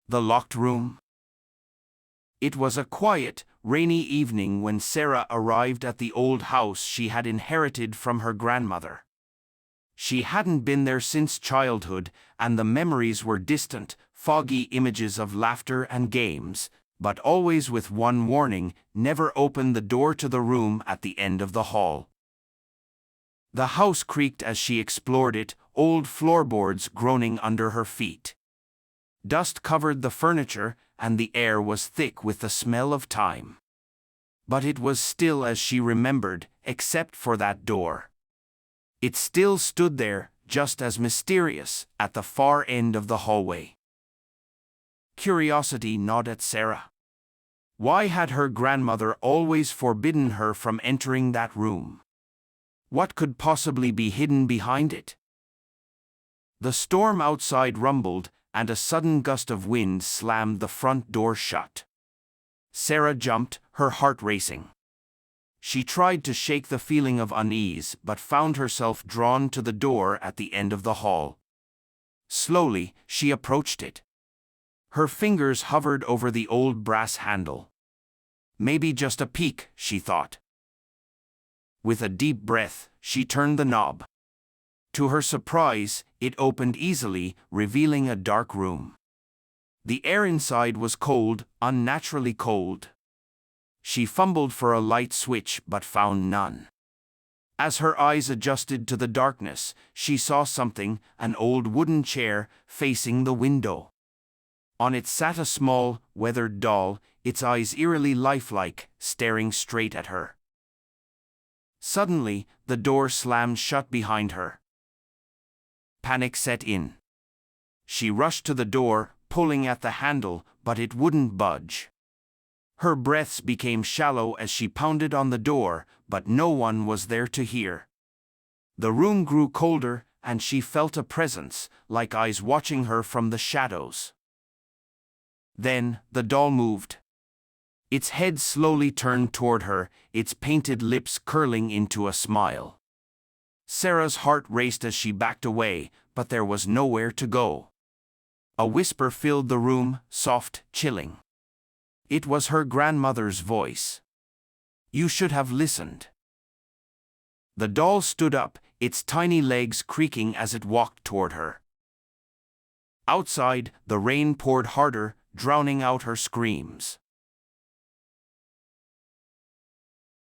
The locked room. It was a quiet, rainy evening when Sarah arrived at the old house she had inherited from her grandmother. She hadn't been there since childhood, and the memories were distant, foggy images of laughter and games, but always with one warning: never open the door to the room at the end of the hall. The house creaked as she explored it, old floorboards groaning under her feet. Dust covered the furniture, and the air was thick with the smell of time. But it was still as she remembered, except for that door. It still stood there, just as mysterious, at the far end of the hallway. Curiosity gnawed at Sarah. Why had her grandmother always forbidden her from entering that room? What could possibly be hidden behind it? The storm outside rumbled, and a sudden gust of wind slammed the front door shut. Sarah jumped, her heart racing. She tried to shake the feeling of unease but found herself drawn to the door at the end of the hall. Slowly, she approached it. Her fingers hovered over the old brass handle. Maybe just a peek, she thought. With a deep breath, she turned the knob. To her surprise, it opened easily, revealing a dark room. The air inside was cold, unnaturally cold. She fumbled for a light switch but found none. As her eyes adjusted to the darkness, she saw something: an old wooden chair, facing the window. On it sat a small, weathered doll, its eyes eerily lifelike, staring straight at her. Suddenly, the door slammed shut behind her. Panic set in. She rushed to the door, pulling at the handle, but it wouldn't budge. Her breaths became shallow as she pounded on the door, but no one was there to hear. The room grew colder, and she felt a presence, like eyes watching her from the shadows. Then, the doll moved. Its head slowly turned toward her, its painted lips curling into a smile. Sarah's heart raced as she backed away, but there was nowhere to go. A whisper filled the room, soft, chilling. It was her grandmother's voice. "You should have listened." The doll stood up, its tiny legs creaking as it walked toward her. Outside, the rain poured harder, drowning out her screams.